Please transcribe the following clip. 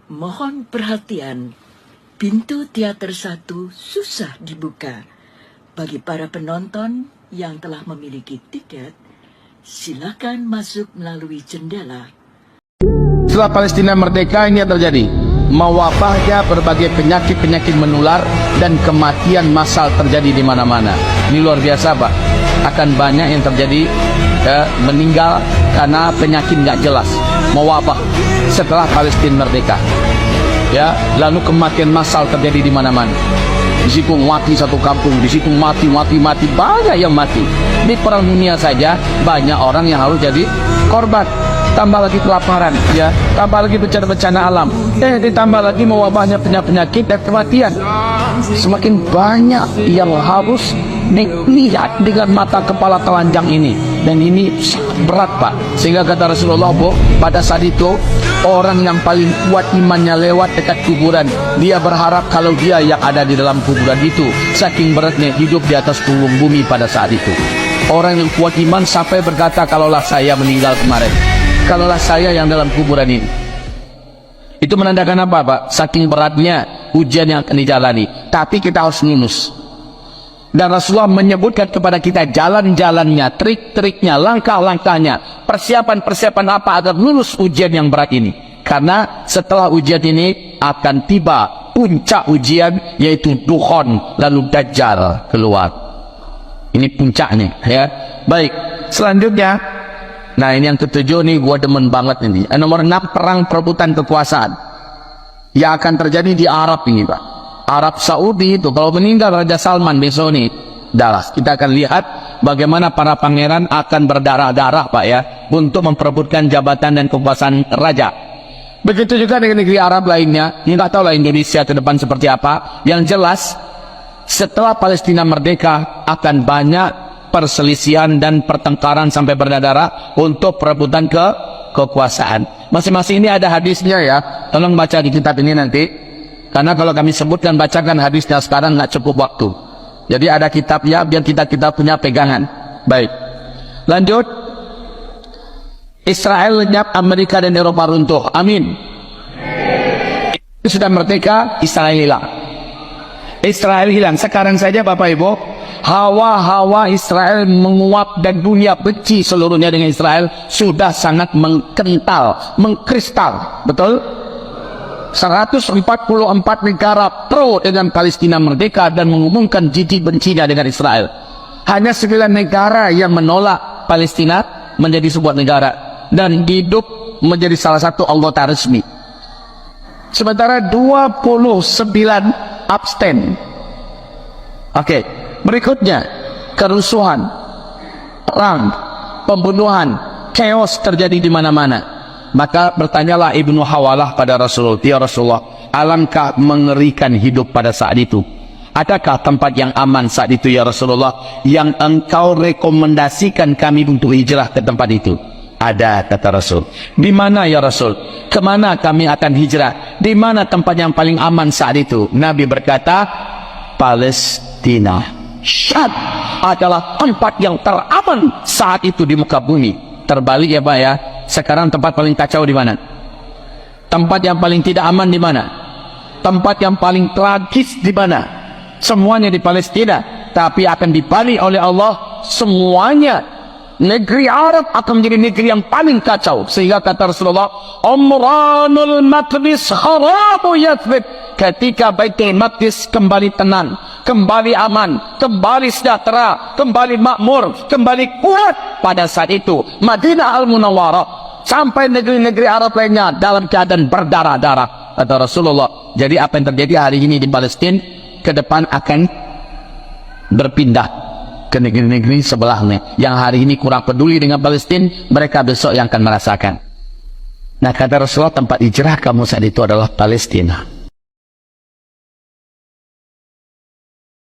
Mohon perhatian, pintu teater 1 susah dibuka. Bagi para penonton yang telah memiliki tiket, silakan masuk melalui jendela. Setelah Palestina merdeka, ini yang terjadi. Mewabahnya berbagai penyakit-penyakit menular dan kematian massal terjadi di mana-mana. Ini luar biasa, Pak. Akan banyak yang terjadi meninggal karena penyakit nggak jelas. Mewabah setelah Palestina merdeka. Ya, lalu kematian massal terjadi di mana-mana. Di situ mati satu kampung, di situ mati, banyak yang mati. Di perang dunia saja banyak orang yang harus jadi korban. Tambah lagi kelaparan, ya, tambah lagi bencana-bencana alam, ditambah lagi mewabahnya penyakit dan kematian. Semakin banyak yang harus dilihat dengan mata kepala telanjang ini, dan ini sangat berat, Pak. Sehingga kata Rasulullah, pada saat itu orang yang paling kuat imannya lewat dekat kuburan. Dia berharap kalau dia yang ada di dalam kuburan itu. Saking beratnya hidup di atas bumi pada saat itu. Orang yang kuat iman sampai berkata, kalaulah saya meninggal kemarin, kalaulah saya yang dalam kuburan ini. Itu menandakan apa, Pak? Saking beratnya ujian yang akan dijalani. Tapi kita harus lulus. Dan Rasulullah menyebutkan kepada kita jalan-jalannya, trik-triknya, langkah-langkahnya, persiapan-persiapan apa agar lulus ujian yang berat ini. Karena setelah ujian ini akan tiba puncak ujian, yaitu Dukhon, lalu Dajjal keluar. Ini puncaknya, ya. Baik, selanjutnya, nah ini yang ketujuh nih, gua demen banget ini. Nomor 6, perang perebutan kekuasaan yang akan terjadi di Arab ini, Pak. Arab Saudi itu kalau meninggal Raja Salman besok nih, kita akan lihat bagaimana para pangeran akan berdarah-darah, Pak, ya, untuk memperebutkan jabatan dan kekuasaan raja. Begitu juga dengan negeri Arab lainnya. Ini nggak tahu lah Indonesia ke depan seperti apa. Yang jelas setelah Palestina merdeka akan banyak perselisihan dan pertengkaran sampai berdarah untuk perebutan kekuasaan. Masing-masing ini ada hadisnya, ya. Tolong baca di kitab ini nanti. Karena kalau kami sebutkan bacakan hadisnya sekarang nggak cukup waktu. Jadi ada kitabnya biar kita punya pegangan. Baik. Lanjut. Israel lenyap, Amerika dan Eropa runtuh. Amin. Sudah merdeka, Israel hilang. Israel hilang. Sekarang saja Bapak Ibu, hawa-hawa Israel menguap dan dunia benci seluruhnya dengan Israel sudah sangat mengkental, mengkristal. Betul? 144 negara pro dengan Palestina merdeka dan mengumumkan jijik bencinya dengan Israel. Hanya 9 negara yang menolak Palestina menjadi sebuah negara dan hidup menjadi salah satu anggota resmi. Sementara 29 abstain. Oke, berikutnya kerusuhan, perang, pembunuhan, chaos terjadi di mana-mana. Maka bertanyalah Ibnu Hawalah pada Rasulullah, ya Rasulullah, alangkah mengerikan hidup pada saat itu. Adakah tempat yang aman saat itu, ya Rasulullah, yang engkau rekomendasikan kami untuk hijrah ke tempat itu? Ada, kata Rasul. Di mana, ya Rasul? Kemana kami akan hijrah? Di mana tempat yang paling aman saat itu? Nabi berkata, Palestina. Syam adalah tempat yang teraman saat itu di muka bumi. Terbalik, ya Pak, ya. Sekarang tempat paling kacau di mana? Tempat yang paling tidak aman di mana? Tempat yang paling tragis di mana? Semuanya di Palestina, tapi akan dibalik oleh Allah semuanya. Negeri Arab akan menjadi negeri yang paling kacau. Sehingga kata Rasulullah, Umranul Maqdis harabu Yathrib. Ketika Baitul Maqdis kembali tenang, kembali aman, kembali sejahtera, kembali makmur, kembali kuat, pada saat itu Madinah Al-Munawwarah sampai negeri-negeri Arab lainnya dalam keadaan berdarah-darah, kata Rasulullah. Jadi apa yang terjadi hari ini di Palestina ke depan akan berpindah ke negeri-negeri sebelahnya yang hari ini kurang peduli dengan Palestina, mereka besok yang akan merasakan. Nah, kata Rasulullah, tempat hijrah kamu saat itu adalah Palestina.